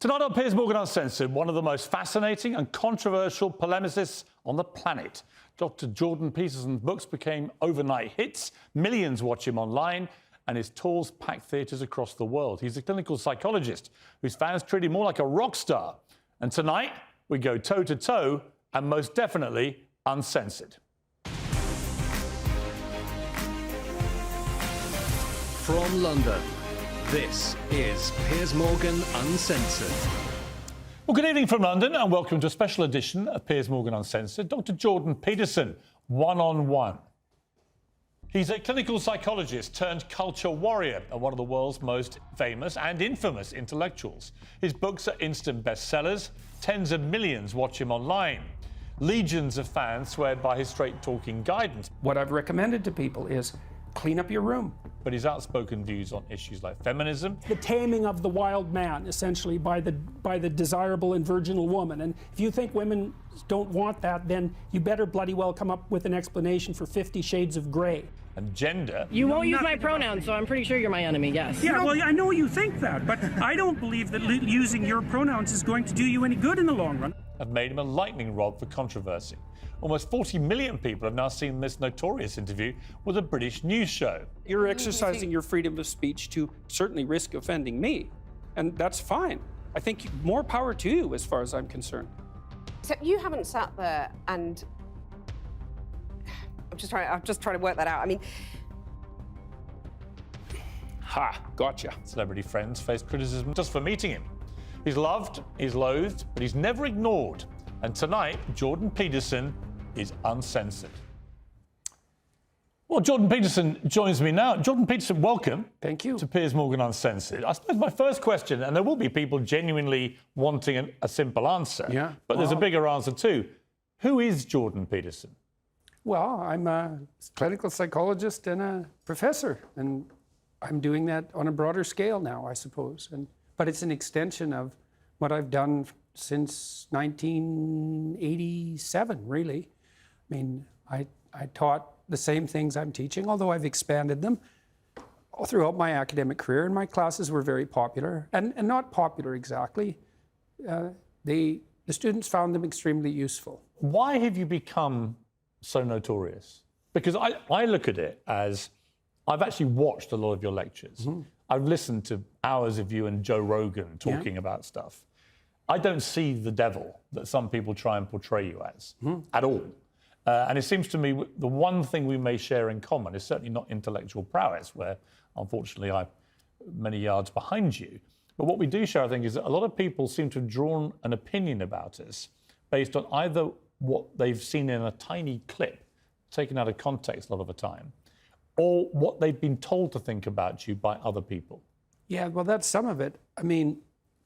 Tonight on Piers Morgan Uncensored, one of the most fascinating and controversial polemicists on the planet. Dr. Jordan Peterson's books became overnight hits. Millions watch him online, and his tours pack theatres across the world. He's a clinical psychologist whose fans treat him more like a rock star. And tonight, we go toe-to-toe and most definitely uncensored. From London, this is Piers Morgan Uncensored. Well, good evening from London and welcome to a special edition of Piers Morgan Uncensored. Dr. Jordan Peterson, one-on-one. He's a clinical psychologist turned culture warrior and one of the world's most famous and infamous intellectuals. His books are instant bestsellers. Tens of millions watch him online. Legions of fans swear by his straight-talking guidance. What I've recommended to people is clean up your room. But his outspoken views on issues like feminism. The taming of the wild man, essentially, by the desirable and virginal woman. And if you think women don't want that, then you better bloody well come up with an explanation for 50 Shades of Grey. And gender. You won't use my pronouns, so I'm pretty sure you're my enemy, yes. Yeah, well, I know you think that, but I don't believe that using your pronouns is going to do you any good in the long run. Have made him a lightning rod for controversy. Almost 40 million people have now seen this notorious interview with a British news show. You're exercising your freedom of speech to certainly risk offending me, and that's fine. I think more power to you as far as I'm concerned. So you haven't sat there and... I'm just trying to work that out. I mean... Ha, gotcha. Celebrity friends face criticism just for meeting him. He's loved, he's loathed, but he's never ignored. And tonight, Jordan Peterson is uncensored. Well, Jordan Peterson joins me now. Jordan Peterson, welcome. Thank you. To Piers Morgan Uncensored. I suppose my first question, and there will be people genuinely wanting a simple answer, yeah, but there's a bigger answer too. Who is Jordan Peterson? Well, I'm a clinical psychologist and a professor, and I'm doing that on a broader scale now, I suppose. But it's an extension of what I've done since 1987, really. I mean, I taught the same things I'm teaching, although I've expanded them all throughout my academic career, and my classes were very popular, and not popular exactly. The students found them extremely useful. Why have you become so notorious? Because I look at it as, I've actually watched a lot of your lectures. Mm-hmm. I've listened to hours of you and Joe Rogan talking about stuff. I don't see the devil that some people try and portray you as at all. And it seems to me the one thing we may share in common is certainly not intellectual prowess, where unfortunately I'm many yards behind you. But what we do share, I think, is that a lot of people seem to have drawn an opinion about us based on either what they've seen in a tiny clip, taken out of context a lot of the time, or what they've been told to think about you by other people. Yeah, well, that's some of it. I mean,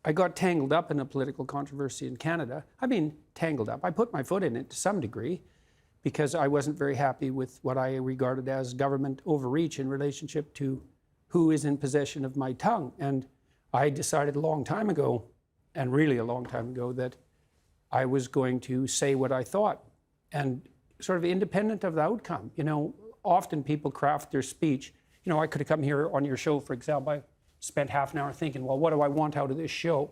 I got tangled up in a political controversy in Canada. I mean, tangled up. I put my foot in it to some degree because I wasn't very happy with what I regarded as government overreach in relationship to who is in possession of my tongue. And I decided a long time ago, and really a long time ago, that I was going to say what I thought, and sort of independent of the outcome. You know, often people craft their speech. You know, I could have come here on your show, for example. I spent half an hour thinking, well, what do I want out of this show?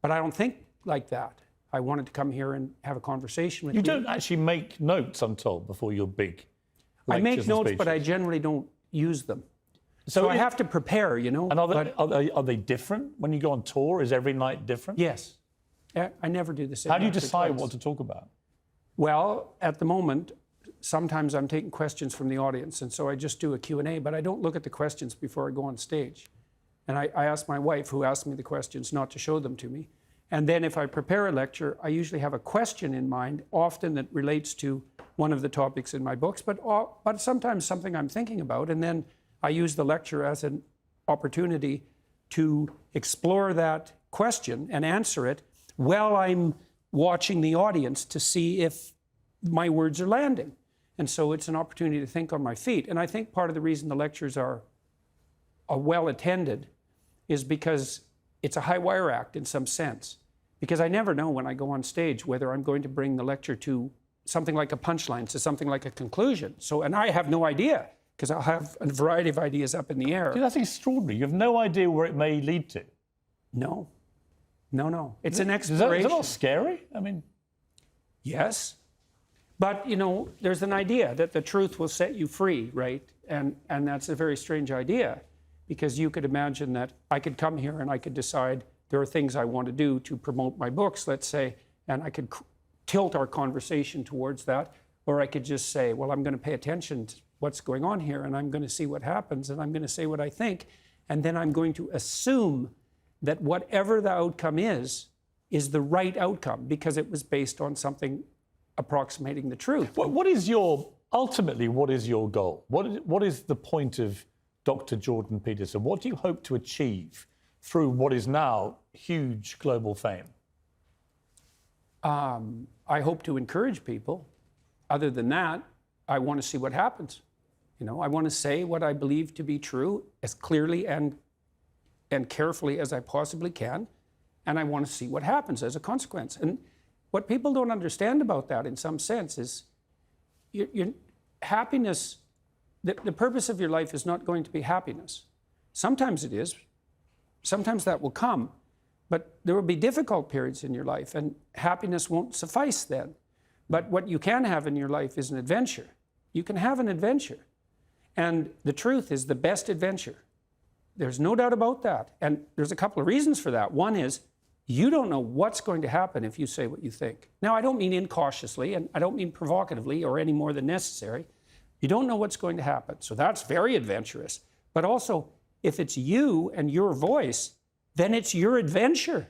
But I don't think like that. I wanted to come here and have a conversation with you. You don't actually make notes, I'm told, before your big lectures. I make notes, speeches. but I generally don't use them. So I have to prepare, you know. And are they different when you go on tour? Is every night different? Yes. I never do the same. How do you decide what to talk about? Well, at the moment, sometimes I'm taking questions from the audience, and so I just do a Q&A, but I don't look at the questions before I go on stage. And I ask my wife, who asked me the questions, not to show them to me. And then if I prepare a lecture, I usually have a question in mind, often that relates to one of the topics in my books, but sometimes something I'm thinking about. And then I use the lecture as an opportunity to explore that question and answer it while I'm watching the audience to see if my words are landing. And so it's an opportunity to think on my feet. And I think part of the reason the lectures are well attended is because it's a high wire act in some sense. Because I never know when I go on stage whether I'm going to bring the lecture to something like a punchline, to something like a conclusion. So, and I have no idea, because I'll have a variety of ideas up in the air. See, that's extraordinary. You have no idea where it may lead to. No. No. It's an Is that exploration. not scary? I mean, Yes. But, there's an idea that the truth will set you free, right? And that's a very strange idea, because you could imagine that I could come here and I could decide there are things I want to do to promote my books, let's say, and I could tilt our conversation towards that, or I could just say, well, I'm going to pay attention to what's going on here, and I'm going to see what happens, and I'm going to say what I think, and then I'm going to assume that whatever the outcome is the right outcome, because it was based on something approximating the truth. ultimately, what is your goal? What is the point of Dr. Jordan Peterson? What do you hope to achieve through what is now huge global fame? I hope to encourage people. Other than that, I want to see what happens. I want to say what I believe to be true as clearly and carefully as I possibly can, and I want to see what happens as a consequence. And what people don't understand about that, in some sense, is your happiness. The purpose of your life is not going to be happiness. Sometimes it is. Sometimes that will come. But there will be difficult periods in your life, and happiness won't suffice then. But what you can have in your life is an adventure. You can have an adventure. And the truth is the best adventure. There's no doubt about that. And there's a couple of reasons for that. One is, you don't know what's going to happen if you say what you think. Now, I don't mean incautiously, and I don't mean provocatively or any more than necessary. You don't know what's going to happen. So that's very adventurous. But also, if it's you and your voice, then it's your adventure.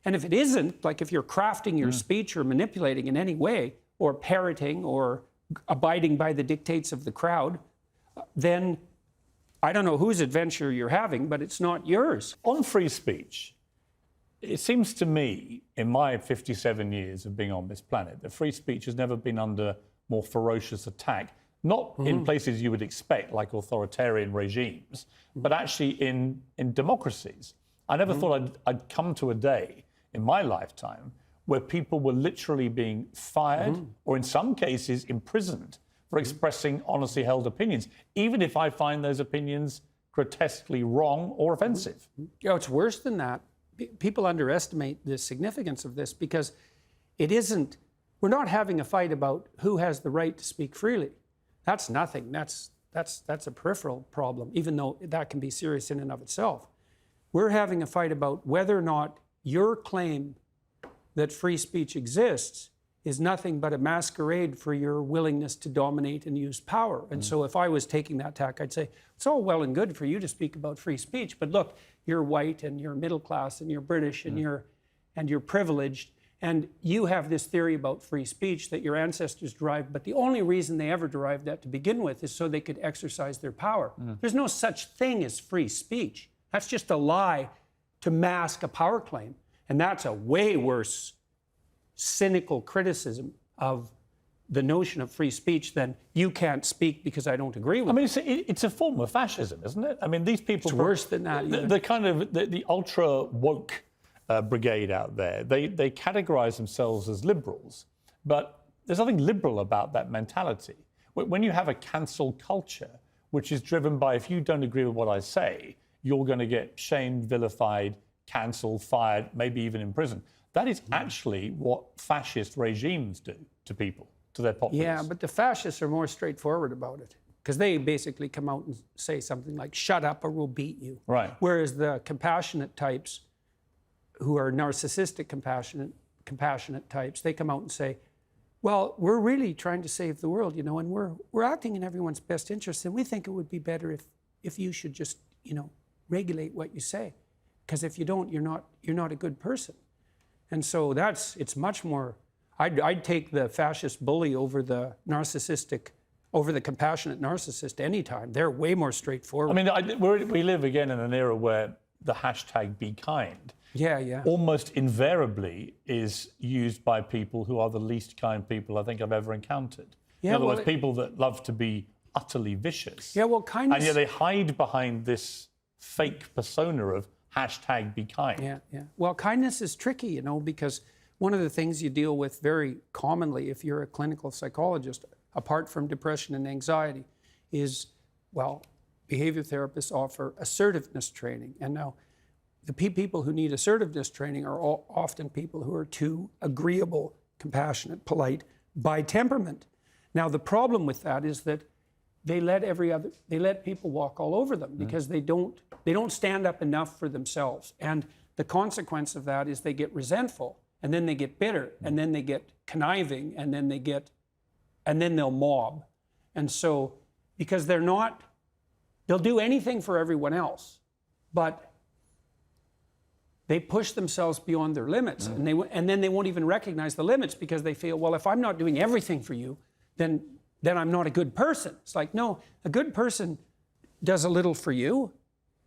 And if it isn't, like if you're crafting your speech or manipulating in any way, or parroting or abiding by the dictates of the crowd, then I don't know whose adventure you're having, but it's not yours. On free speech, it seems to me, in my 57 years of being on this planet, that free speech has never been under more ferocious attack, not in places you would expect, like authoritarian regimes, but actually in democracies. I never thought I'd come to a day in my lifetime where people were literally being fired or in some cases imprisoned for expressing honestly held opinions, even if I find those opinions grotesquely wrong or offensive. It's worse than that. People underestimate the significance of this, because we're not having a fight about who has the right to speak freely. That's nothing. That's a peripheral problem, even though that can be serious in and of itself. We're having a fight about whether or not your claim that free speech exists is nothing but a masquerade for your willingness to dominate and use power. And so if I was taking that tack, I'd say, it's all well and good for you to speak about free speech, but look, you're white and you're middle class and you're British and you're privileged, and you have this theory about free speech that your ancestors derived, but the only reason they ever derived that to begin with is so they could exercise their power. There's no such thing as free speech. That's just a lie to mask a power claim. And that's a way worse cynical criticism of the notion of free speech than you can't speak because I don't agree with I mean, it's a form of fascism, isn't it? I mean, these people... It's worse than that. The ultra woke brigade out there, they categorize themselves as liberals, but there's nothing liberal about that mentality. When you have a cancel culture, which is driven by, if you don't agree with what I say, you're going to get shamed, vilified, cancelled, fired, maybe even imprisoned. That is actually what fascist regimes do to people, to their populace. Yeah, but the fascists are more straightforward about it, because they basically come out and say something like, shut up or we'll beat you. Right. Whereas the compassionate types, who are narcissistic compassionate types, they come out and say, well, we're really trying to save the world, and we're acting in everyone's best interest, and we think it would be better if you should just, regulate what you say, because if you don't, you're not a good person. And so it's much more, I'd take the fascist bully over the compassionate narcissist anytime. They're way more straightforward. I mean, we live again in an era where the hashtag be kind almost invariably is used by people who are the least kind people I think I've ever encountered. In other words, people that love to be utterly vicious. Yeah, well, kindness... And yet they hide behind this fake persona of hashtag be kind. Yeah. Well, kindness is tricky, because one of the things you deal with very commonly if you're a clinical psychologist, apart from depression and anxiety, is, behavior therapists offer assertiveness training. And now, the people who need assertiveness training are often people who are too agreeable, compassionate, polite by temperament. Now, the problem with that is that they let people walk all over them because they don't stand up enough for themselves. And the consequence of that is they get resentful, and then they get bitter, and then they get conniving, and then they'll mob. And so, because they'll do anything for everyone else, but they push themselves beyond their limits, and then they won't even recognize the limits because they feel, well, if I'm not doing everything for you, then I'm not a good person. It's like, no, a good person does a little for you.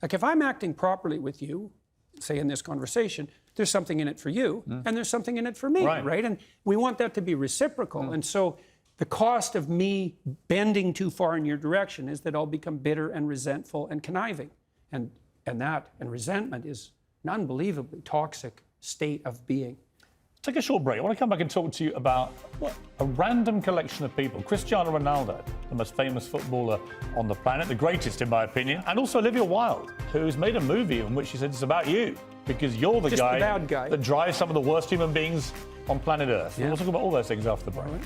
Like if I'm acting properly with you, say in this conversation, there's something in it for you, and there's something in it for me, right? And we want that to be reciprocal. And so the cost of me bending too far in your direction is that I'll become bitter and resentful and conniving. And resentment is an unbelievably toxic state of being. Take a short break. I want to come back and talk to you about a random collection of people. Cristiano Ronaldo, the most famous footballer on the planet, the greatest in my opinion, and also Olivia Wilde, who's made a movie in which she said it's about you because you're the guy that drives some of the worst human beings on planet Earth. Yeah. We'll talk about all those things after the break.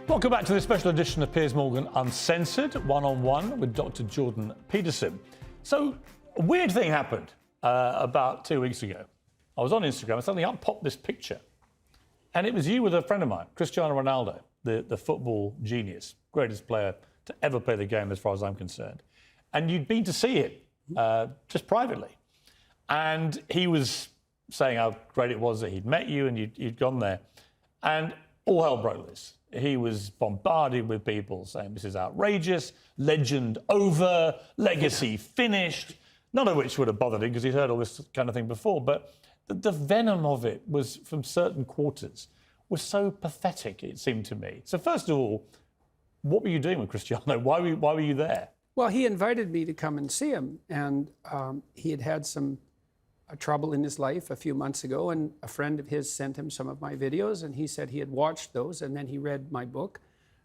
Welcome back to this special edition of Piers Morgan Uncensored, one-on-one with Dr. Jordan Peterson. So, a weird thing happened about 2 weeks ago. I was on Instagram and suddenly up popped this picture. And it was you with a friend of mine, Cristiano Ronaldo, the football genius, greatest player to ever play the game as far as I'm concerned. And you'd been to see him just privately. And he was saying how great it was that he'd met you and you'd gone there. And all hell broke loose. He was bombarded with people saying this is outrageous, legend over, legacy finished, none of which would have bothered him because he'd heard all this kind of thing before. But the venom of it was from certain quarters was so pathetic, it seemed to me. So first of all, what were you doing with Cristiano? Why were you there? Well, he invited me to come and see him, and he had some trouble in his life a few months ago, and a friend of his sent him some of my videos, and he said he had watched those, and then he read my book,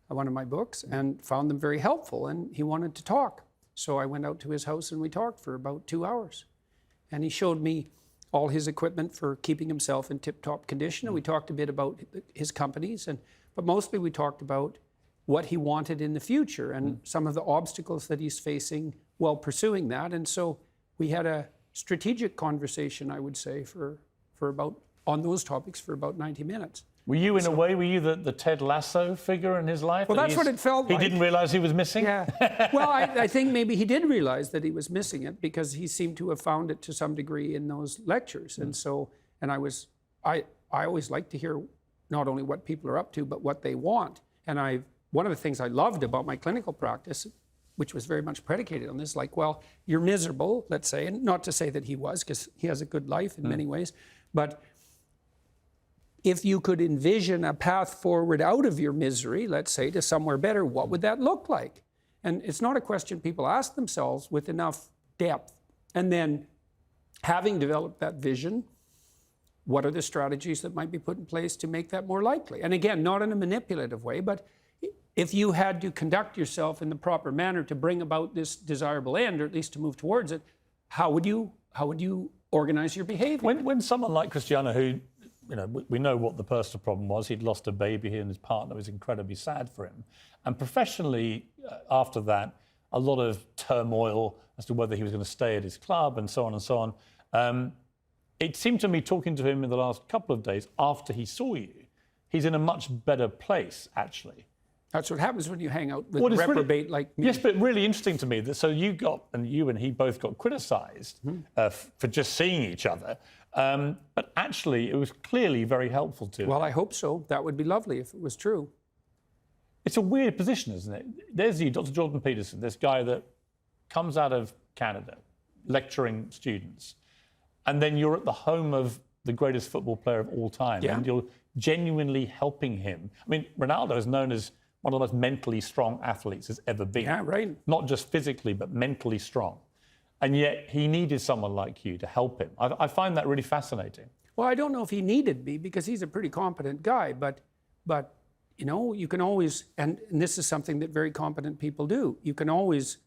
one of my books, and found them very helpful, and he wanted to talk. So I went out to his house and we talked for about 2 hours. And he showed me all his equipment for keeping himself in tip-top condition, and we talked a bit about his companies, but mostly we talked about what he wanted in the future and some of the obstacles that he's facing while pursuing that. And so we had a strategic conversation, I would say, for about, on those topics for about 90 minutes. Were you, in a way, the Ted Lasso figure in his life? Well, that's what it felt like. He didn't realise he was missing? Yeah. Well, I think maybe he did realise that he was missing it because he seemed to have found it to some degree in those lectures. And so, and I always like to hear not only what people are up to, but what they want. And one of the things I loved about my clinical practice, which was very much predicated on this, like, well, you're miserable, let's say, and not to say that he was, because he has a good life in many ways, but if you could envision a path forward out of your misery, let's say, to somewhere better, what would that look like? And it's not a question people ask themselves with enough depth. And then, having developed that vision, what are the strategies that might be put in place to make that more likely? And again, not in a manipulative way, but if you had to conduct yourself in the proper manner to bring about this desirable end, or at least to move towards it, how would you organize your behavior? When someone like Cristiano, who, we know what the personal problem was, he'd lost a baby, he and his partner, was incredibly sad for him. And professionally, after that, a lot of turmoil as to whether he was going to stay at his club and so on and so on. It seemed to me, talking to him in the last couple of days after he saw you, he's in a much better place, actually. That's what happens when you hang out with a reprobate like me. Yes, but really interesting to me that so you and he both got criticised for just seeing each other, but actually it was clearly very helpful to him. Well, I hope so. That would be lovely if it was true. It's a weird position, isn't it? There's you, Dr. Jordan Peterson, this guy that comes out of Canada, lecturing students, and then you're at the home of the greatest football player of all time, and you're genuinely helping him. I mean, Ronaldo is known as one of the most mentally strong athletes has ever been. Yeah, right. Not just physically, but mentally strong. And yet he needed someone like you to help him. I find that really fascinating. Well, I don't know if he needed me because he's a pretty competent guy, but you know, you can always, and this is something that very competent people do, you can always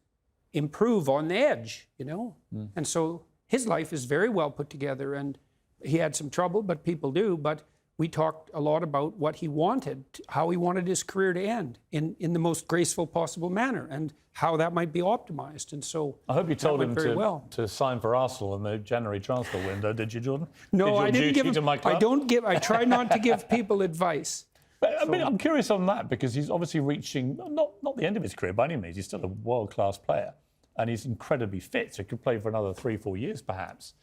improve on the edge, you know? And so his life is very well put together, and he had some trouble, but people do, but we talked a lot about what he wanted, how he wanted his career to end in the most graceful possible manner, and how that might be optimized. And so I hope you told him very well. to sign for Arsenal in the January transfer window, did you, Jordan? No, I didn't give to him, my club? I try not to give people advice. But, I mean, I'm curious on that because he's obviously reaching, not the end of his career by any means, he's still a world-class player and he's incredibly fit, so he could play for another 3-4 years perhaps.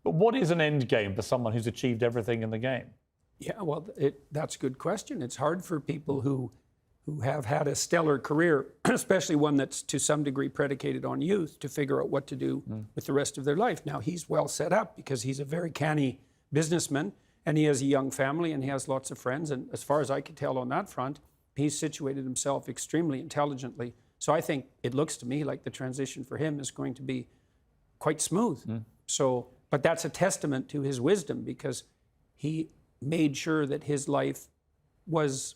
But what is an end game for someone who's achieved everything in the game? Yeah, well, that's a good question. It's hard for people who have had a stellar career, especially one that's to some degree predicated on youth, to figure out what to do with the rest of their life. Now, he's well set up because he's a very canny businessman, and he has a young family, and he has lots of friends. And as far as I can tell on that front, he's situated himself extremely intelligently. So I think it looks to me like the transition for him is going to be quite smooth. So, but that's a testament to his wisdom because he made sure that his life was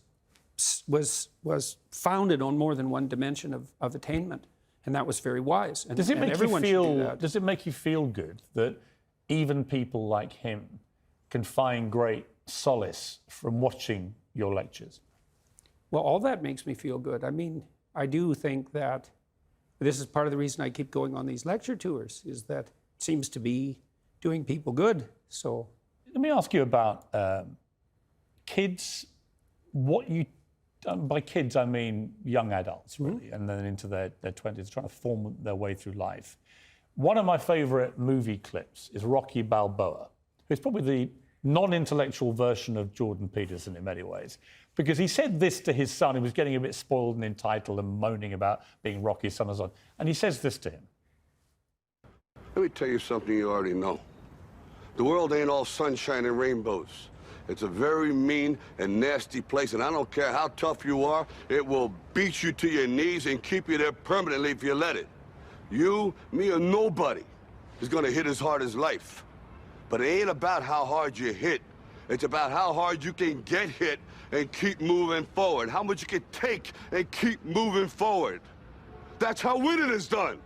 founded on more than one dimension of attainment, and that was very wise. And, Does it make everyone you should do feel? that. Does it make you feel good that even people like him can find great solace from watching your lectures? Well, all that makes me feel good. I mean, I do think that this is part of the reason I keep going on these lecture tours, is that it seems to be doing people good. So let me ask you about kids. What you by kids, I mean young adults, really, and then into their 20s, trying to form their way through life. One of my favorite movie clips is Rocky Balboa, who's probably the non-intellectual version of Jordan Peterson in many ways, because he said this to his son. He was getting a bit spoiled and entitled and moaning about being Rocky's son and so on. And he says this to him. Let me tell you something you already know. The world ain't all sunshine and rainbows. It's a very mean and nasty place, and I don't care how tough you are, it will beat you to your knees and keep you there permanently if you let it. You, me, or nobody is gonna hit as hard as life. But it ain't about how hard you hit. It's about how hard you can get hit and keep moving forward. How much you can take and keep moving forward. That's how winning is done.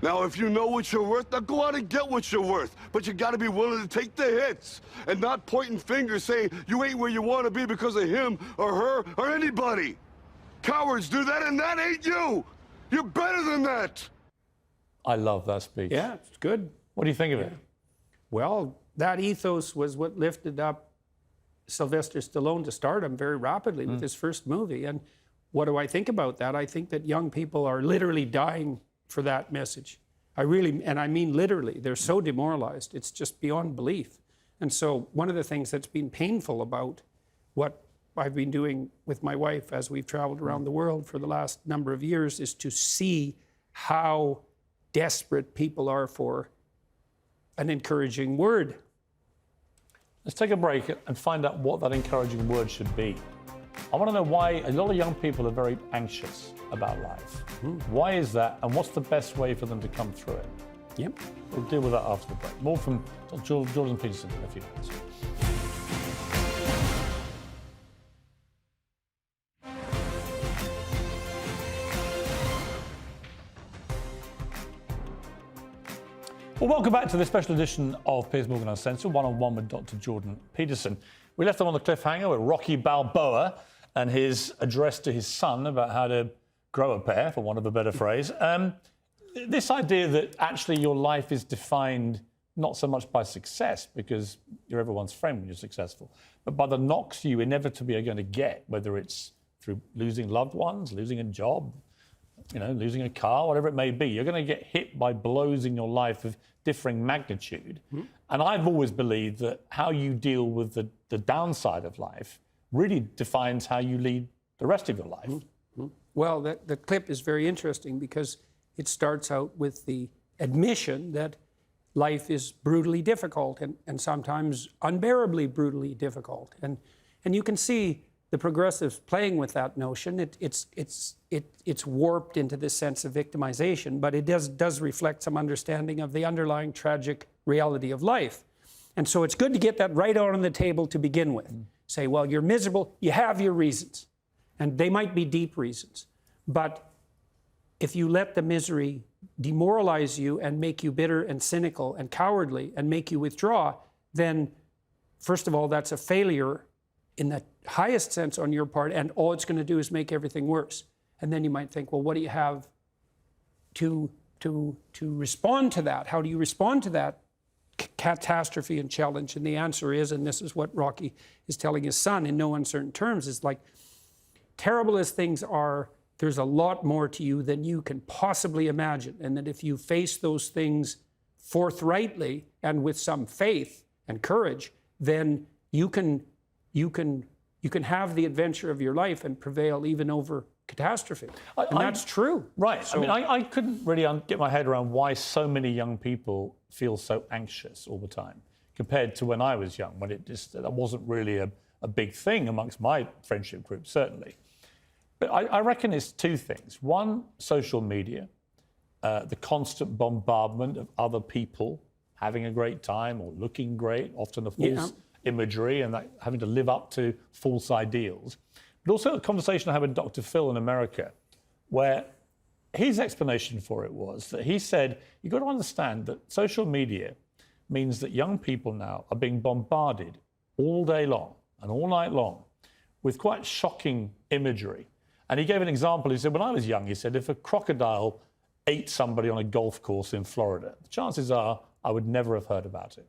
Now, if you know what you're worth, now go out and get what you're worth. But you gotta be willing to take the hits and not pointing fingers saying you ain't where you wanna be because of him or her or anybody. Cowards do that, and that ain't you. You're better than that. I love that speech. yeah, it's good. What do you think of it? Well, that ethos was what lifted up Sylvester Stallone to stardom very rapidly with his first movie. And what do I think about that? I think that young people are literally dying for that message. I mean literally, they're so demoralized. It's just beyond belief. And so one of the things that's been painful about what I've been doing with my wife as we've traveled around the world for the last number of years is to see how desperate people are for an encouraging word. Let's take a break and find out what that encouraging word should be. I want to know why a lot of young people are very anxious about life. Why is that, and what's the best way for them to come through it? Yep. We'll deal with that after the break. More from Jordan Peterson in a few minutes. Well, welcome back to this special edition of Piers Morgan Uncensored, one-on-one with Dr. Jordan Peterson. We left them on the cliffhanger with Rocky Balboa and his address to his son about how to grow a pair, for want of a better phrase. This idea that actually your life is defined not so much by success, because you're everyone's friend when you're successful, but by the knocks you inevitably are going to get, whether it's through losing loved ones, losing a job, losing a car, whatever it may be. You're going to get hit by blows in your life of differing magnitude. And I've always believed that how you deal with the downside of life really defines how you lead the rest of your life. Well, the clip is very interesting because it starts out with the admission that life is brutally difficult and sometimes unbearably brutally difficult. And you can see the progressives playing with that notion. It's warped into this sense of victimization, but it does reflect some understanding of the underlying tragic reality of life. And so it's good to get that right out on the table to begin with. Say, well, you're miserable, you have your reasons. And they might be deep reasons. But if you let the misery demoralize you and make you bitter and cynical and cowardly and make you withdraw, then first of all, that's a failure in the highest sense on your part, and all it's going to do is make everything worse. And then you might think, well, what do you have to respond to that? How do you respond to that catastrophe and challenge? And the answer is, and this is what Rocky is telling his son in no uncertain terms, is like, terrible as things are, there's a lot more to you than you can possibly imagine. And that if you face those things forthrightly and with some faith and courage, then you can have the adventure of your life and prevail even over catastrophe. And that's true. Right. So, I mean, I couldn't really get my head around why so many young people feel so anxious all the time compared to when I was young, when that wasn't really a big thing amongst my friendship group, certainly. But I reckon it's two things. One, social media, the constant bombardment of other people having a great time or looking great, often a false imagery, and that having to live up to false ideals. But also a conversation I had with Dr. Phil in America, where his explanation for it was that he said, you've got to understand that social media means that young people now are being bombarded all day long and all night long with quite shocking imagery. And he gave an example. He said, when I was young, he said, if a crocodile ate somebody on a golf course in Florida, the chances are I would never have heard about it.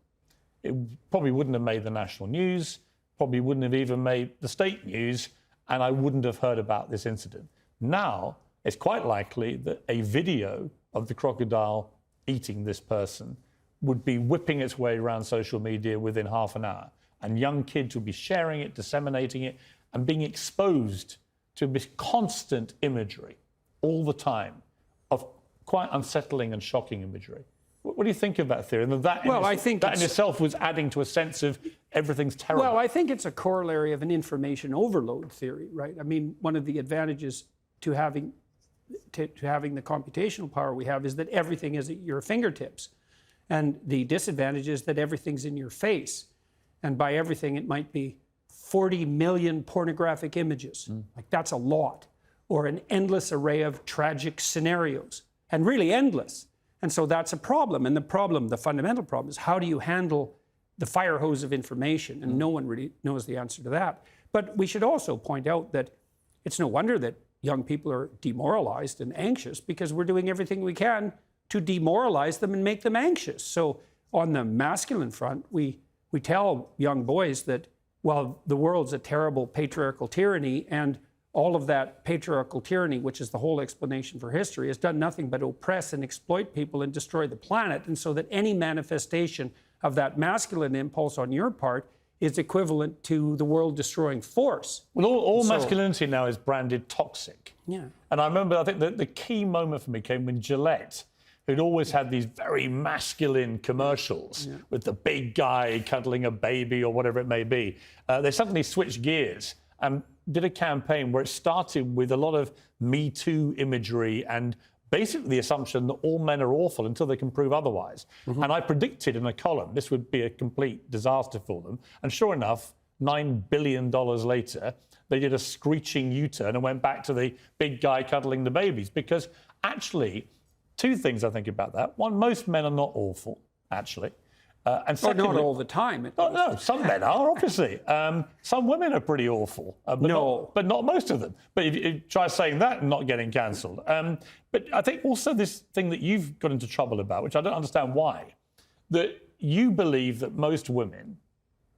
It probably wouldn't have made the national news, probably wouldn't have even made the state news, and I wouldn't have heard about this incident. Now, it's quite likely that a video of the crocodile eating this person would be whipping its way around social media within half an hour. And young kids would be sharing it, disseminating it, and being exposed to this constant imagery all the time of quite unsettling and shocking imagery. What do you think of that theory? And I think that in itself was adding to a sense of everything's terrible. Well, I think it's a corollary of an information overload theory, right? I mean, one of the advantages to having the computational power we have is that everything is at your fingertips. And the disadvantage is that everything's in your face. And by everything, it might be 40 million pornographic images. Like, that's a lot. Or an endless array of tragic scenarios. And really endless. And so that's a problem. And the fundamental problem is, how do you handle the fire hose of information? And no one really knows the answer to that. But we should also point out that it's no wonder that young people are demoralized and anxious, because we're doing everything we can to demoralize them and make them anxious. So on the masculine front, we tell young boys that, well, the world's a terrible patriarchal tyranny, and all of that patriarchal tyranny, which is the whole explanation for history, has done nothing but oppress and exploit people and destroy the planet. And so that any manifestation of that masculine impulse on your part is equivalent to the world-destroying force. Well, all masculinity now is branded toxic. Yeah. And I remember, I think the key moment for me came when Gillette, who'd always had these very masculine commercials with the big guy cuddling a baby or whatever it may be, they suddenly switched gears and did a campaign where it started with a lot of Me Too imagery and basically the assumption that all men are awful until they can prove otherwise. And I predicted in a column this would be a complete disaster for them. And sure enough, $9 billion later, they did a screeching U-turn and went back to the big guy cuddling the babies. Because actually, two things I think about that. One, most men are not awful, actually. And secondly, not all the time. No, some men are, obviously. Some women are pretty awful, but not most of them. But if you try saying that and not getting cancelled. But I think also this thing that you've got into trouble about, which I don't understand why, that you believe that most women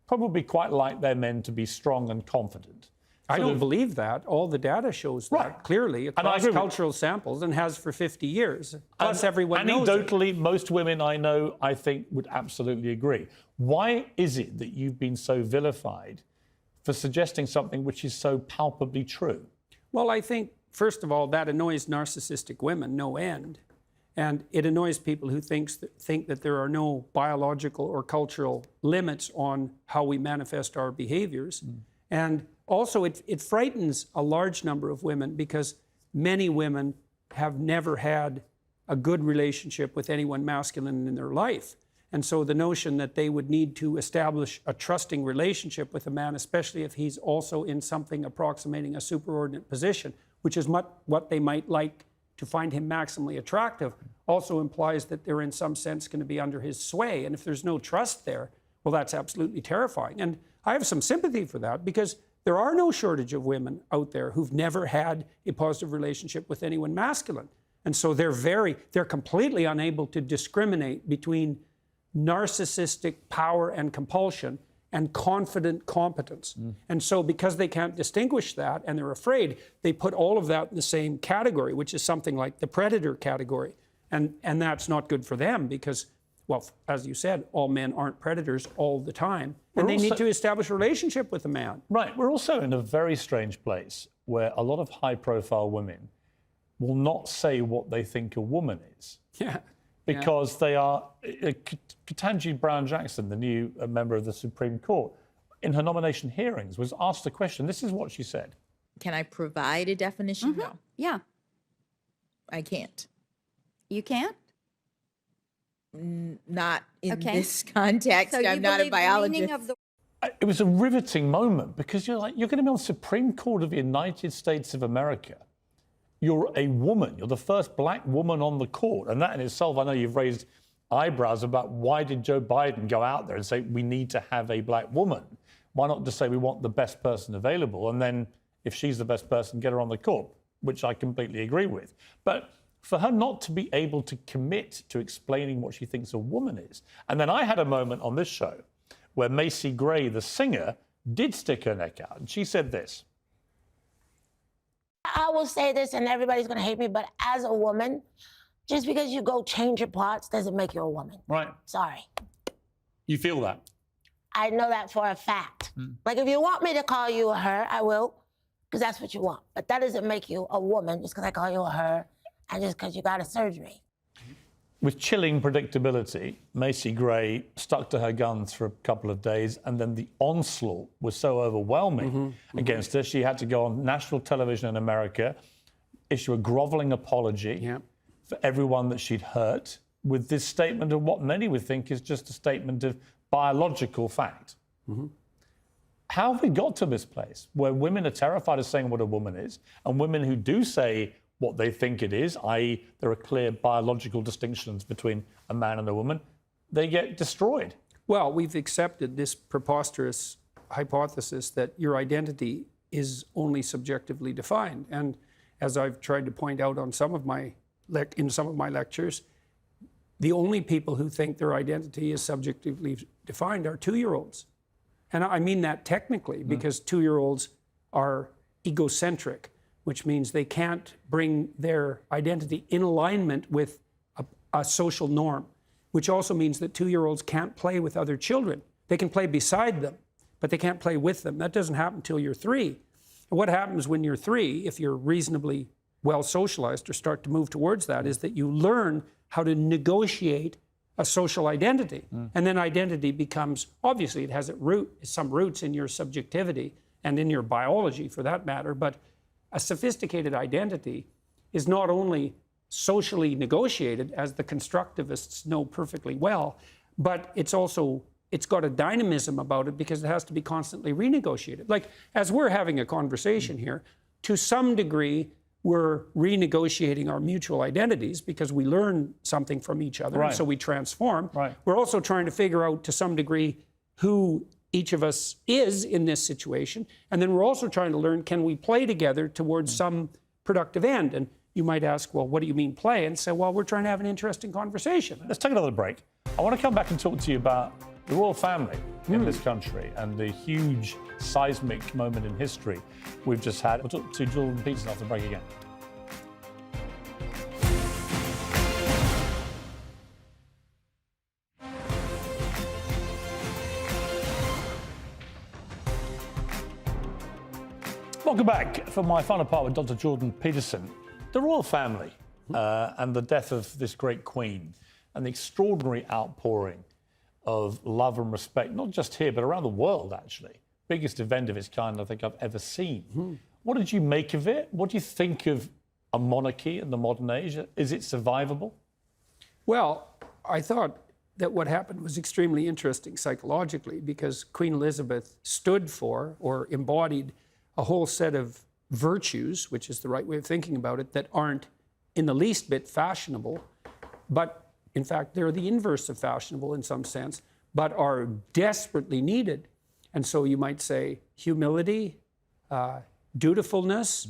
probably quite like their men to be strong and confident. I don't believe that. All the data shows that clearly across cultural samples, and has for 50 years. Plus, everyone knows it. Anecdotally, most women I know, I think, would absolutely agree. Why is it that you've been so vilified for suggesting something which is so palpably true? Well, I think, first of all, that annoys narcissistic women no end. And it annoys people who think that there are no biological or cultural limits on how we manifest our behaviors. And also, it frightens a large number of women, because many women have never had a good relationship with anyone masculine in their life. And so the notion that they would need to establish a trusting relationship with a man, especially if he's also in something approximating a superordinate position, which is what they might like to find him maximally attractive, also implies that they're in some sense going to be under his sway. And if there's no trust there, well, that's absolutely terrifying. And I have some sympathy for that, because there are no shortage of women out there who've never had a positive relationship with anyone masculine. And so they're completely unable to discriminate between narcissistic power and compulsion and confident competence. And so because they can't distinguish that and they're afraid, they put all of that in the same category, which is something like the predator category. And that's not good for them because, well, as you said, all men aren't predators all the time. And they need to establish a relationship with a man. Right. We're also in a very strange place where a lot of high-profile women will not say what they think a woman is. Yeah. Because they are... Ketanji Brown-Jackson, the new member of the Supreme Court, in her nomination hearings was asked a question. This is what she said. Can I provide a definition? No. Yeah. I can't. You can't? Not in this context. So I'm not a biologist. It was a riveting moment because you're going to be on the Supreme Court of the United States of America. You're a woman. You're the first black woman on the court. And that in itself, I know you've raised eyebrows about why did Joe Biden go out there and say we need to have a black woman? Why not just say we want the best person available? And then if she's the best person, get her on the court, which I completely agree with. But for her not to be able to commit to explaining what she thinks a woman is. And then I had a moment on this show where Macy Gray, the singer, did stick her neck out. And she said this. I will say this, and everybody's going to hate me, but as a woman, just because you go change your parts doesn't make you a woman. Right. Sorry. You feel that? I know that for a fact. Like, if you want me to call you a her, I will, because that's what you want. But that doesn't make you a woman just because I call you a her and just because you got a surgery. With chilling predictability, Macy Gray stuck to her guns for a couple of days, and then the onslaught was so overwhelming against her, she had to go on national television in America, issue a groveling apology for everyone that she'd hurt, with this statement of what many would think is just a statement of biological fact. How have we got to this place where women are terrified of saying what a woman is, and women who do say what they think it is, i.e. there are clear biological distinctions between a man and a woman, they get destroyed? Well, we've accepted this preposterous hypothesis that your identity is only subjectively defined. And as I've tried to point out on some of my in some of my lectures, the only people who think their identity is subjectively defined are 2-year-olds. And I mean that technically, because 2-year-olds are egocentric, which means they can't bring their identity in alignment with a social norm, which also means that 2-year-olds can't play with other children. They can play beside them, but they can't play with them. That doesn't happen until you're 3. And what happens when you're 3, if you're reasonably well socialized or start to move towards that, is that you learn how to negotiate a social identity. And then identity becomes, obviously it has some roots in your subjectivity and in your biology for that matter, but a sophisticated identity is not only socially negotiated, as the constructivists know perfectly well, but it's got a dynamism about it because it has to be constantly renegotiated. Like, as we're having a conversation here, to some degree, we're renegotiating our mutual identities because we learn something from each other, and so we transform. We're also trying to figure out, to some degree, who each of us is in this situation. And then we're also trying to learn, can we play together towards some productive end? And you might ask, well, what do you mean play? And say, well, we're trying to have an interesting conversation. Let's take another break. I want to come back and talk to you about the royal family in this country and the huge seismic moment in history we've just had. We'll talk to Jordan Peterson after the break again. Welcome back for my final part with Dr. Jordan Peterson. The royal family and the death of this great queen and the extraordinary outpouring of love and respect, not just here, but around the world, actually. Biggest event of its kind I think I've ever seen. What did you make of it? What do you think of a monarchy in the modern age? Is it survivable? Well, I thought that what happened was extremely interesting psychologically, because Queen Elizabeth stood for or embodied a whole set of virtues, which is the right way of thinking about it, that aren't in the least bit fashionable, but in fact, they're the inverse of fashionable in some sense, but are desperately needed. And so you might say humility, dutifulness,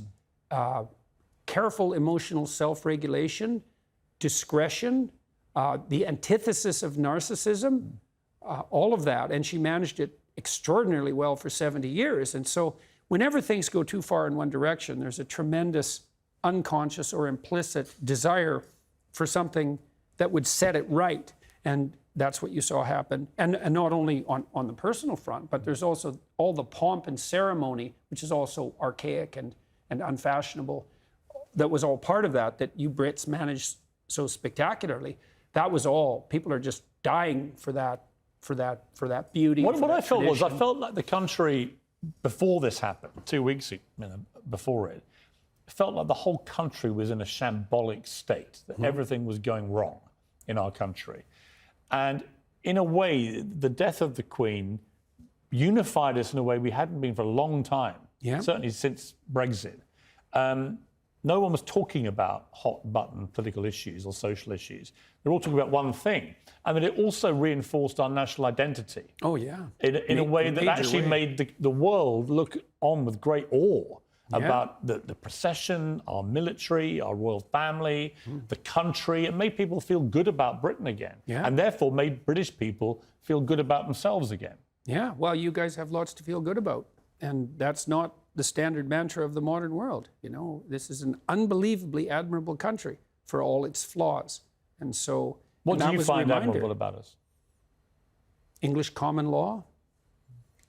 careful emotional self-regulation, discretion, the antithesis of narcissism, all of that. And she managed it extraordinarily well for 70 years. And so whenever things go too far in one direction, there's a tremendous unconscious or implicit desire for something that would set it right. And that's what you saw happen. And not only on the personal front, but there's also all the pomp and ceremony, which is also archaic and unfashionable. That was all part of that you Brits managed so spectacularly. That was all. People are just dying for that beauty. What I felt was, I felt like the country, before this happened, 2 weeks before it, felt like the whole country was in a shambolic state, that everything was going wrong in our country. And in a way, the death of the Queen unified us in a way we hadn't been for a long time, certainly since Brexit. No one was talking about hot-button political issues or social issues. They're all talking about one thing. I mean, it also reinforced our national identity. Oh, yeah. In a way that actually made the world look on with great awe about the procession, our military, our royal family, the country. It made people feel good about Britain again. And therefore made British people feel good about themselves again. Yeah, well, you guys have lots to feel good about. And that's not the standard mantra of the modern world. You know, this is an unbelievably admirable country for all its flaws. And so, what do you find admirable about us? English common law,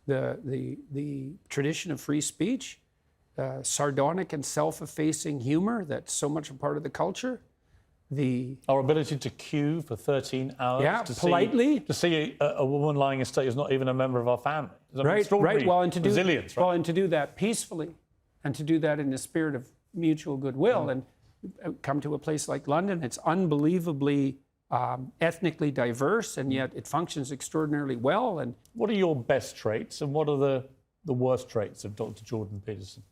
the tradition of free speech, sardonic and self-effacing humor that's so much a part of the culture. Our ability to queue for 13 hours to see a woman lying in state who's not even a member of our family. Right. Well, and to resilience, well, and to do that peacefully, and to do that in a spirit of mutual goodwill, and come to a place like London. It's unbelievably ethnically diverse, and yet it functions extraordinarily well. And what are your best traits, and what are the worst traits of Dr. Jordan Peterson?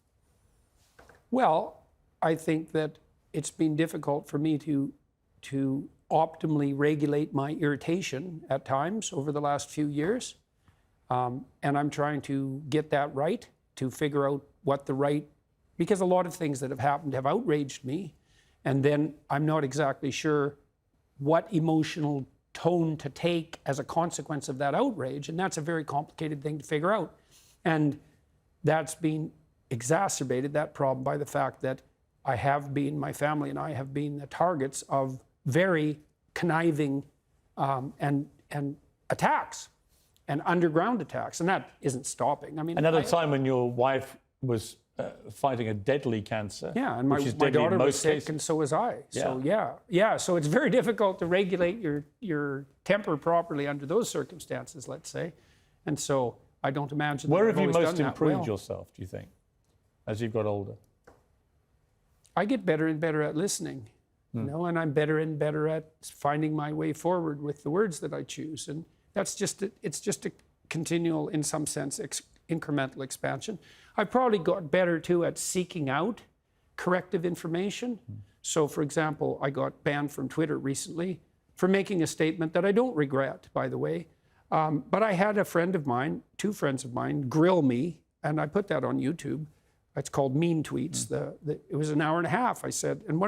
Well, I think that it's been difficult for me to optimally regulate my irritation at times over the last few years. And I'm trying to get that right, to figure out what because a lot of things that have happened have outraged me. And then I'm not exactly sure what emotional tone to take as a consequence of that outrage. And that's a very complicated thing to figure out. And that's been exacerbated, that problem, by the fact that my family and I have been the targets of very conniving and attacks and underground attacks, and that isn't stopping. I mean, another time when your wife was fighting a deadly cancer. Yeah, and my daughter was sick, and so was I. So so it's very difficult to regulate your temper properly under those circumstances, let's say. And so I don't imagine. Where have you most improved yourself, do you think, as you've got older? I get better and better at listening, you know, and I'm better and better at finding my way forward with the words that I choose. And it's just a continual, in some sense, incremental expansion. I've probably got better too at seeking out corrective information. So, for example, I got banned from Twitter recently for making a statement that I don't regret, by the way. But I had two friends of mine, grill me, and I put that on YouTube. It's called Mean Tweets. It was an hour and a half, I said. And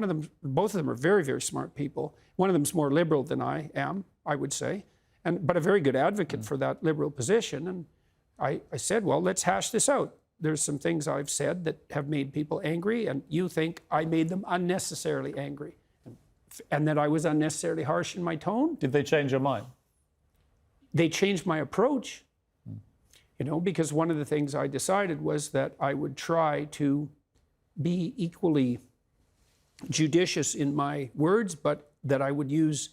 both of them are very, very smart people. One of them's more liberal than I am, I would say, but a very good advocate for that liberal position. And I said, well, let's hash this out. There's some things I've said that have made people angry, and you think I made them unnecessarily angry, and that I was unnecessarily harsh in my tone. Did they change your mind? They changed my approach. You know, because one of the things I decided was that I would try to be equally judicious in my words, but that I would use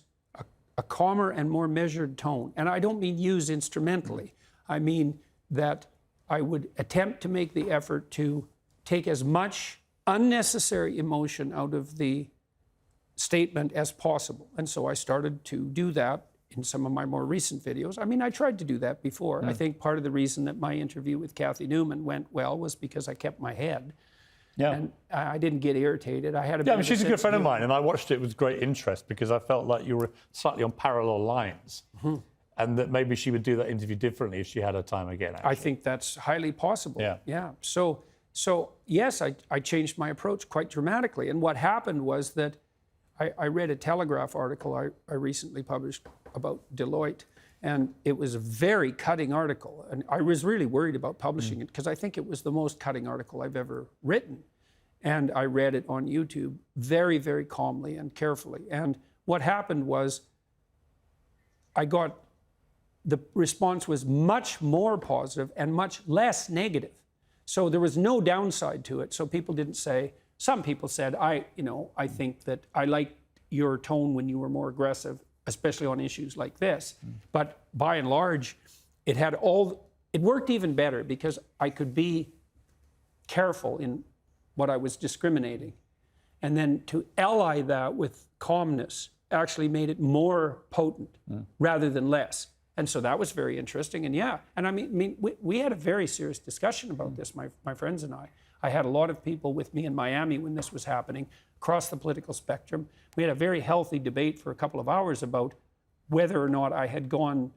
a calmer and more measured tone. And I don't mean use instrumentally. I mean that I would attempt to make the effort to take as much unnecessary emotion out of the statement as possible. And so I started to do that in some of my more recent videos. I mean, I tried to do that before. I think part of the reason that my interview with Kathy Newman went well was because I kept my head. Yeah. And I didn't get irritated. I had a Yeah, I mean, she's a good friend of mine, and I watched it with great interest because I felt like you were slightly on parallel lines, and that maybe she would do that interview differently if she had her time again. Actually. I think that's highly possible. Yeah. So yes, I changed my approach quite dramatically. And what happened was that I read a Telegraph article I recently published about Deloitte, and it was a very cutting article. And I was really worried about publishing it because I think it was the most cutting article I've ever written. And I read it on YouTube very, very calmly and carefully. And what happened was the response was much more positive and much less negative. So there was no downside to it. So people didn't say, some people said, I think that I liked your tone when you were more aggressive, especially on issues like this. But by and large, it worked even better because I could be careful in what I was discriminating. And then to ally that with calmness actually made it more potent rather than less. And so that was very interesting. And yeah, and I mean we had a very serious discussion about this, my friends and I. I had a lot of people with me in Miami when this was happening, across the political spectrum. We had a very healthy debate for a couple of hours about whether or not I had gone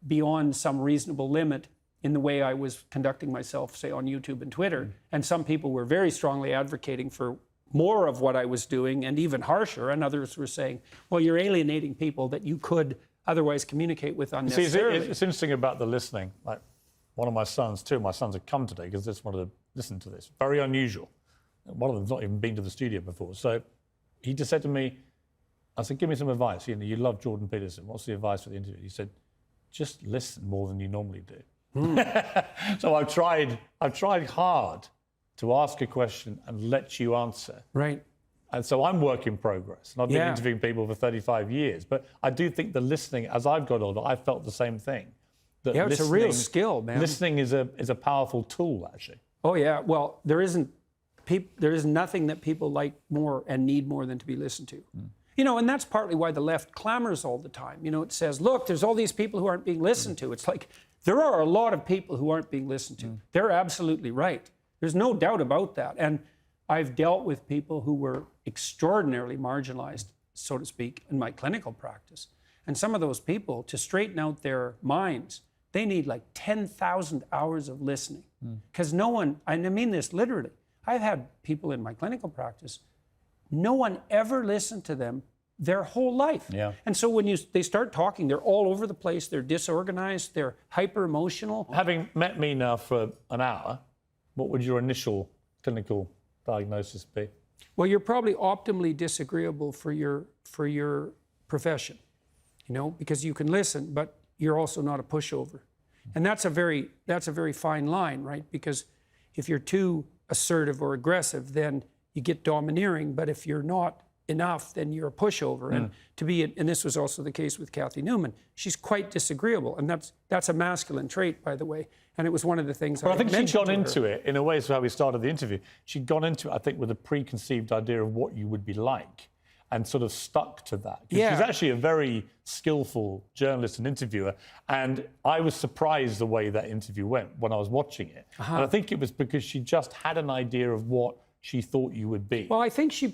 beyond some reasonable limit in the way I was conducting myself, say, on YouTube and Twitter. And some people were very strongly advocating for more of what I was doing and even harsher. And others were saying, well, you're alienating people that you could otherwise communicate with unnecessarily. See, it's interesting about the listening. Like one of my sons, two of my sons have come today because they just wanted to listen to this. Very unusual. One of them's not even been to the studio before. So he just said to me, I said, give me some advice. You love Jordan Peterson. What's the advice for the interview? He said, just listen more than you normally do. So I've tried hard to ask a question and let you answer. Right. And so I'm work in progress. And I've been interviewing people for 35 years. But I do think the listening, as I've got older, I felt the same thing. That it's a real skill, man. Listening is a powerful tool, actually. Oh, yeah. Well, there is nothing that people like more and need more than to be listened to. And that's partly why the left clamors all the time. It says, look, there's all these people who aren't being listened to. It's like, there are a lot of people who aren't being listened to. They're absolutely right. There's no doubt about that. And I've dealt with people who were extraordinarily marginalized, so to speak, in my clinical practice. And some of those people, to straighten out their minds, they need like 10,000 hours of listening. Because no one, and I mean this literally, I've had people in my clinical practice, no one ever listened to them their whole life. Yeah. And so when they start talking, they're all over the place, they're disorganized, they're hyper emotional. Having met me now for an hour, what would your initial clinical diagnosis be? Well, you're probably optimally disagreeable for your profession, because you can listen, but you're also not a pushover. And that's a very fine line, right? Because if you're too assertive or aggressive, then you get domineering. But if you're not enough, then you're a pushover. And this was also the case with Kathy Newman. She's quite disagreeable, and that's a masculine trait, by the way. And it was one of the things. But I think she'd gone into it in a way. So how we started the interview, she'd gone into it, I think, with a preconceived idea of what you would be like, and sort of stuck to that. She's actually a very skillful journalist and interviewer, and I was surprised the way that interview went when I was watching it. And I think it was because she just had an idea of what she thought you would be. Well, I think she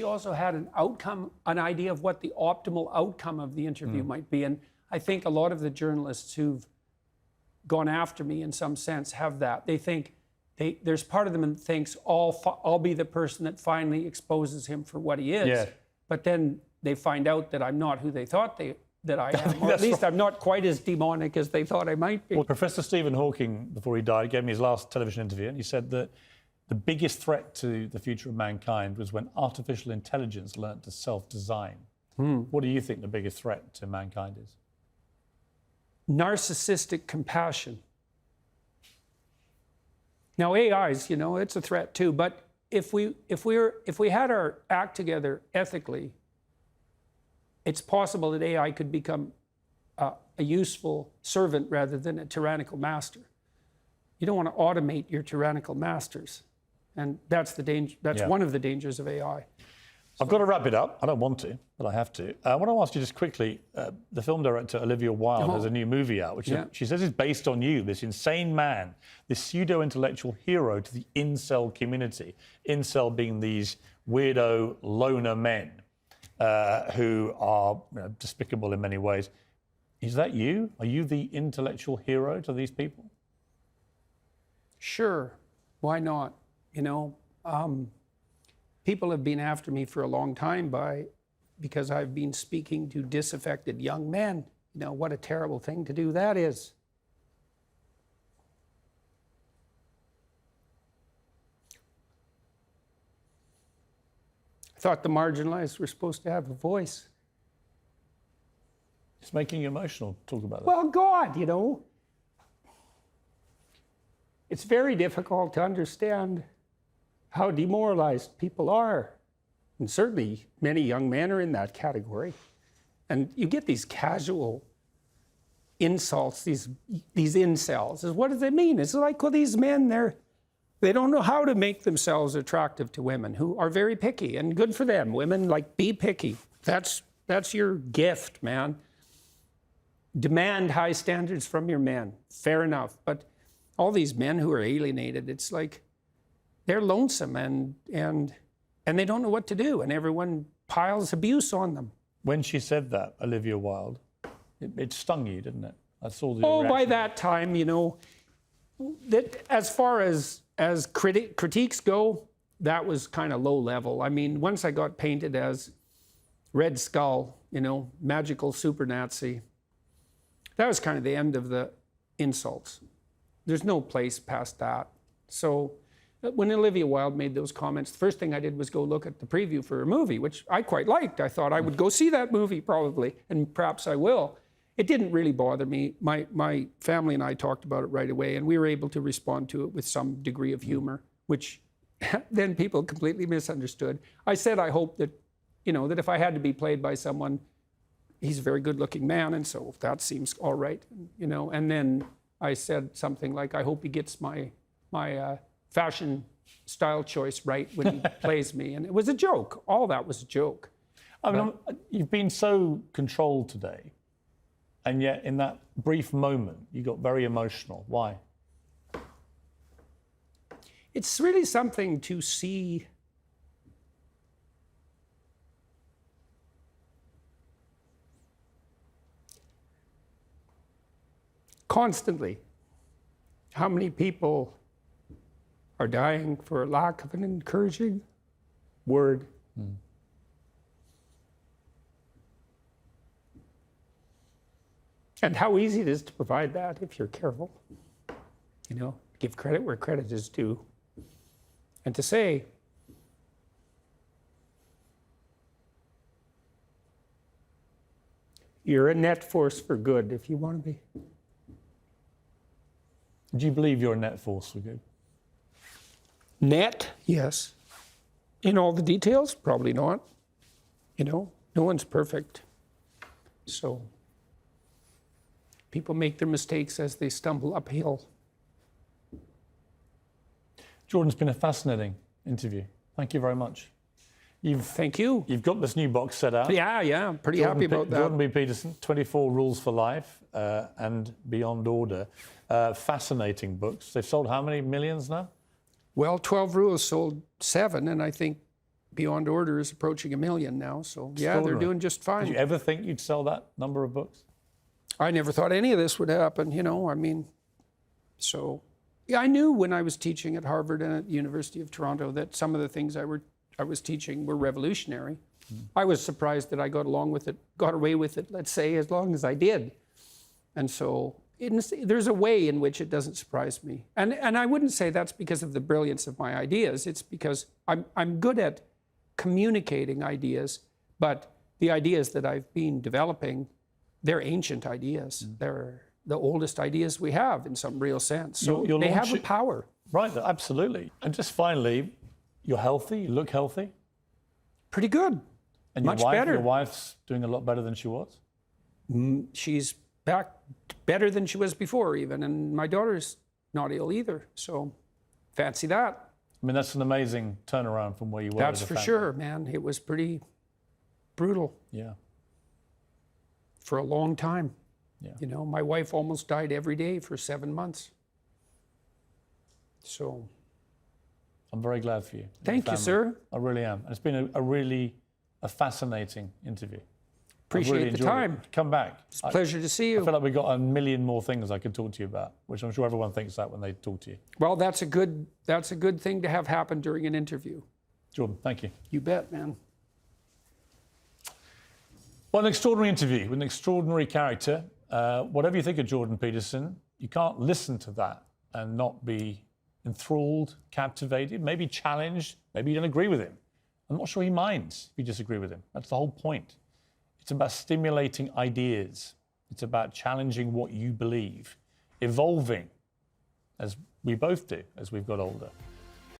also had an idea of what the optimal outcome of the interview might be. And I think a lot of the journalists who've gone after me in some sense have that. They think, there's part of them that thinks, I'll be the person that finally exposes him for what he is. Yeah. But then they find out that I'm not who they thought that I am, or at least I'm not quite as demonic as they thought I might be. Well, Professor Stephen Hawking, before he died, gave me his last television interview, and he said that the biggest threat to the future of mankind was when artificial intelligence learned to self-design. What do you think the biggest threat to mankind is? Narcissistic compassion. Now, AIs, it's a threat too. But if we had our act together ethically, it's possible that AI could become a useful servant rather than a tyrannical master. You don't want to automate your tyrannical masters. And that's the danger. That's one of the dangers of AI. I've got to wrap it up. I don't want to, but I have to. I want to ask you just quickly, the film director Olivia Wilde has a new movie out, which she says is based on you, this insane man, this pseudo-intellectual hero to the incel community. Incel being these weirdo loner men who are despicable in many ways. Is that you? Are you the intellectual hero to these people? Sure. Why not? People have been after me for a long time because I've been speaking to disaffected young men. What a terrible thing to do that is. I thought the marginalized were supposed to have a voice. It's making you emotional. Talk about that. Well, God, it's very difficult to understand how demoralized people are. And certainly many young men are in that category. And you get these casual insults, these incels. What does it mean? It's like, well, these men, they don't know how to make themselves attractive to women who are very picky, and good for them. Women, be picky. That's your gift, man. Demand high standards from your men. Fair enough. But all these men who are alienated, it's like they're lonesome and they don't know what to do, and everyone piles abuse on them. When she said that, Olivia Wilde, it stung you, didn't it? I saw the reaction. By that time, that as far as critiques go, that was kind of low level. I mean, once I got painted as Red Skull, magical super Nazi, that was kind of the end of the insults. There's no place past that. So when Olivia Wilde made those comments, the first thing I did was go look at the preview for her movie, which I quite liked. I thought I would go see that movie probably, and perhaps I will. It didn't really bother me. My family and I talked about it right away, and we were able to respond to it with some degree of humor, which then people completely misunderstood. I said I hope that, that if I had to be played by someone, he's a very good-looking man, and so that seems all right, And then I said something like, I hope he gets my fashion style choice right when he plays me. And it was a joke. All that was a joke. I mean, you've been so controlled today, and yet in that brief moment, you got very emotional. Why? It's really something to see constantly how many people are dying for lack of an encouraging word. And how easy it is to provide that if you're careful. Give credit where credit is due. And to say, you're a net force for good if you want to be. Do you believe you're a net force for good? Net, yes. In all the details, probably not. No one's perfect. So people make their mistakes as they stumble uphill. Jordan, it's been a fascinating interview. Thank you very much. Thank you. You've got this new box set out. Yeah, I'm pretty happy about that. Jordan B. Peterson, 24 Rules for Life and Beyond Order. Fascinating books. They've sold how many millions now? Well, 12 Rules sold 7, and I think Beyond Order is approaching 1 million now. So, yeah, they're doing just fine. Did you ever think you'd sell that number of books? I never thought any of this would happen, I knew when I was teaching at Harvard and at the University of Toronto that some of the things I was teaching were revolutionary. I was surprised that I got away with it, let's say, as long as I did. And so there's a way in which it doesn't surprise me. And I wouldn't say that's because of the brilliance of my ideas. It's because I'm good at communicating ideas, but the ideas that I've been developing, they're ancient ideas. They're the oldest ideas we have in some real sense. So they have a power. Right, absolutely. And just finally, you're healthy, you look healthy. Pretty good. And much better. Your wife's doing a lot better than she was? She's back better than she was before even, and my daughter's not ill either, so fancy that. I mean, that's an amazing turnaround from where you were. That's as a for family. sure, man. It was pretty brutal Yeah. for a long time. Yeah. You know, my wife almost died every day for 7 months. So I'm very glad for you. and your thank you, family. sir. I really am. And it's been a really fascinating interview. Appreciate really the enjoyed it. time. Come back. It's a pleasure to see you. I feel like we've got a million more things I could talk to you about, which I'm sure everyone thinks that when they talk to you. Well, that's a good thing to have happen during an interview. Jordan, thank you. You bet, man. Well, an extraordinary interview with an extraordinary character. Whatever you think of Jordan Peterson, you can't listen to that and not be enthralled, captivated, maybe challenged. Maybe you don't agree with him. I'm not sure he minds if you disagree with him. That's the whole point. It's about stimulating ideas. It's about challenging what you believe, evolving, as we both do as we've got older.